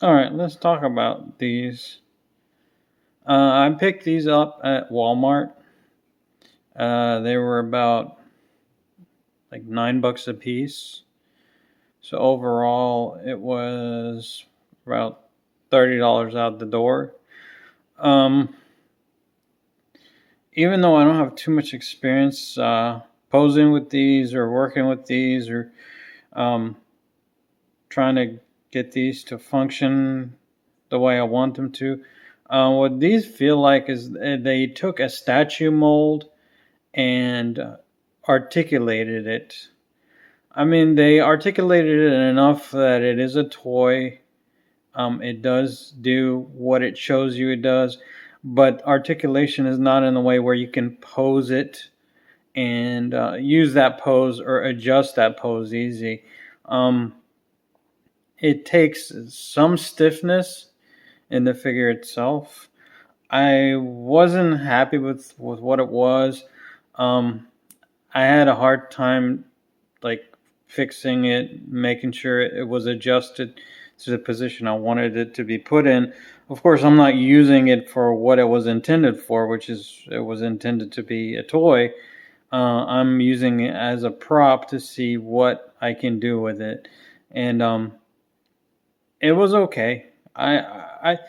All right, let's talk about these. I picked these up at Walmart. They were about like $9 a piece. So overall, it was about $30 out the door. Um, Even though I don't have too much experience posing with these or working with these or um, trying to get these to function the way I want them to, what these feel like is they took a statue mold and articulated it. I mean, they articulated it enough that it is a toy. It does do what it shows you it does, but articulation is not in the way where you can pose it and use that pose or adjust that pose easy. Um, it takes some stiffness in the figure itself. I wasn't happy with what it was. Um, I had a hard time like fixing it, making sure it was adjusted to the position I wanted it to be put in. Of course, I'm not using it for what it was intended for, which is it was intended to be a toy. I'm using it as a prop to see what I can do with it, and it was okay. I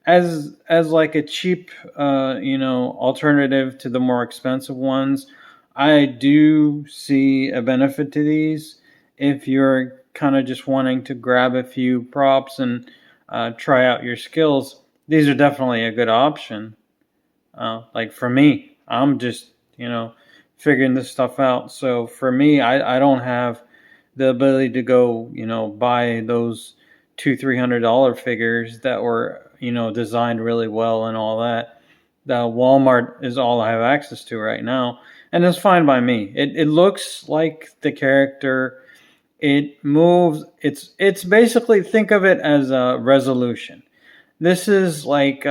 as like a cheap alternative to the more expensive ones. I do see a benefit to these if you're kind of just wanting to grab a few props and try out your skills. These are definitely a good option. Like for me, I'm just figuring this stuff out. So for me, I don't have the ability to go buy those $200-300 figures that were designed really well and all that. The Walmart is all I have access to right now, and it's fine by me. It looks like the character. It moves. It's basically, think of it as a resolution. This is like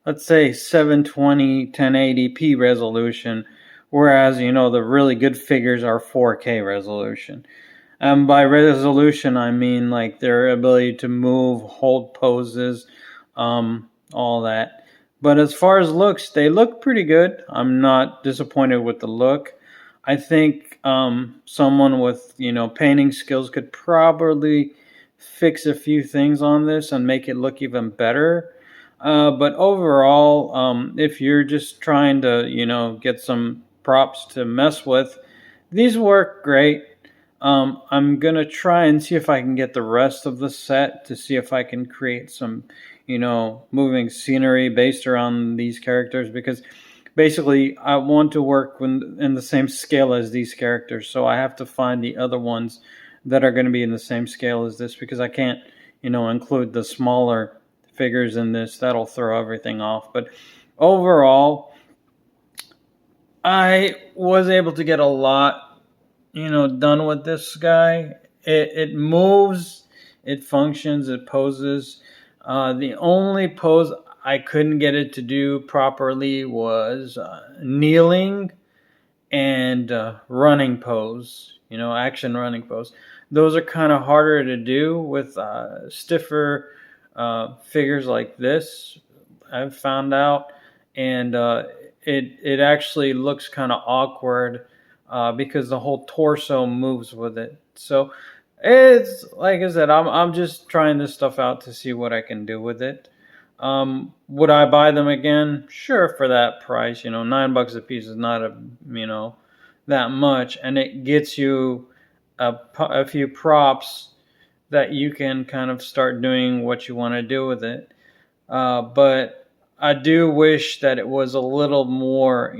let's say 720 1080p resolution, whereas the really good figures are 4K resolution. By resolution, I mean like their ability to move, hold poses, all that. But as far as looks, they look pretty good. I'm not disappointed with the look. I think someone with painting skills could probably fix a few things on this and make it look even better. But overall, if you're just trying to get some props to mess with, these work great. I'm gonna try and see if I can get the rest of the set to see if I can create some, moving scenery based around these characters, because basically I want to work in the same scale as these characters. So I have to find the other ones that are going to be in the same scale as this, because I can't, include the smaller figures in this. That'll throw everything off. But overall, I was able to get a lot done with this guy. It moves, it functions, it poses. The only pose I couldn't get it to do properly was kneeling and running pose, action running pose. Those are kind of harder to do with stiffer figures like this, I've found out. And it actually looks kind of awkward because the whole torso moves with it. So it's like I said, I'm just trying this stuff out to see what I can do with it. Would I buy them again? Sure, for that price. $9 a piece is not that much, and it gets you a few props that you can kind of start doing what you want to do with it. But I do wish that it was a little more,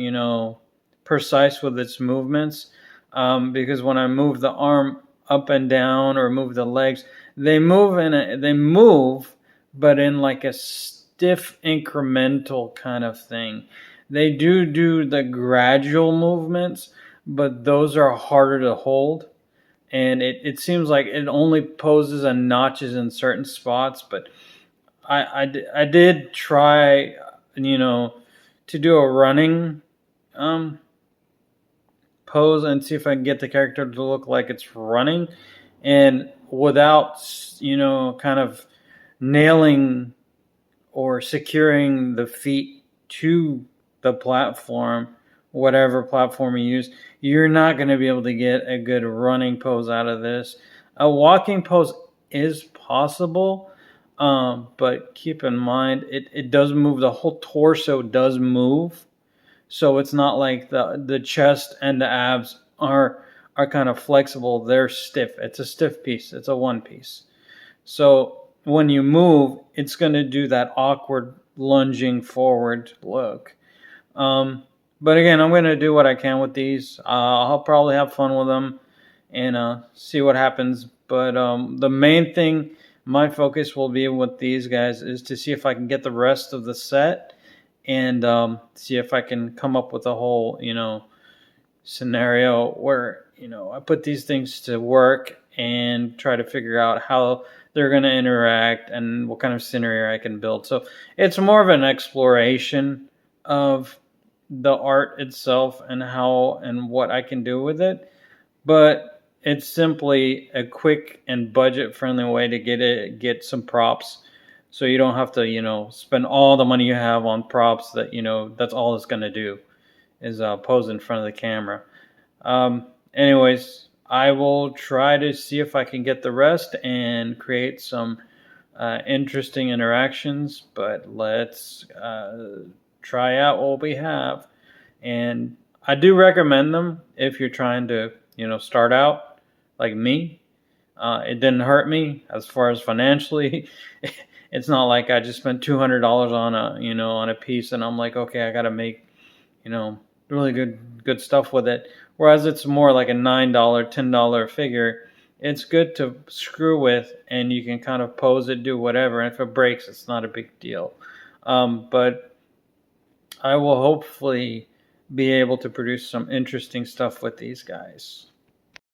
precise with its movements, because when I move the arm up and down or move the legs, they move, but in like a stiff incremental kind of thing. They do the gradual movements, but those are harder to hold. And it seems like it only poses and notches in certain spots, but I did try, to do a running um, pose and see if I can get the character to look like it's running. And without, kind of nailing or securing the feet to the platform, whatever platform you use, you're not going to be able to get a good running pose out of this. A walking pose is possible, but keep in mind it does move. The whole torso does move, so it's not like the chest and the abs are kind of flexible. They're stiff. It's a stiff piece. It's a one piece. So when you move, it's going to do that awkward lunging forward look. But again, I'm going to do what I can with these. I'll probably have fun with them and see what happens. But the main thing, my focus will be with these guys is to see if I can get the rest of the set and see if I can come up with a whole, scenario where, I put these things to work and try to figure out how they're going to interact and what kind of scenario I can build. So it's more of an exploration of the art itself and how and what I can do with it. But it's simply a quick and budget-friendly way to get some props. So you don't have to, spend all the money you have on props that, that's all it's going to do is pose in front of the camera. Anyways, I will try to see if I can get the rest and create some interesting interactions, but let's try out what we have. And I do recommend them if you're trying to, start out like me. It didn't hurt me as far as financially. It's not like I just spent $200 on a piece and I'm like, okay, I got to make, really good stuff with it. Whereas it's more like a $9, $10 figure. It's good to screw with, and you can kind of pose it, do whatever. And if it breaks, it's not a big deal. But I will hopefully be able to produce some interesting stuff with these guys.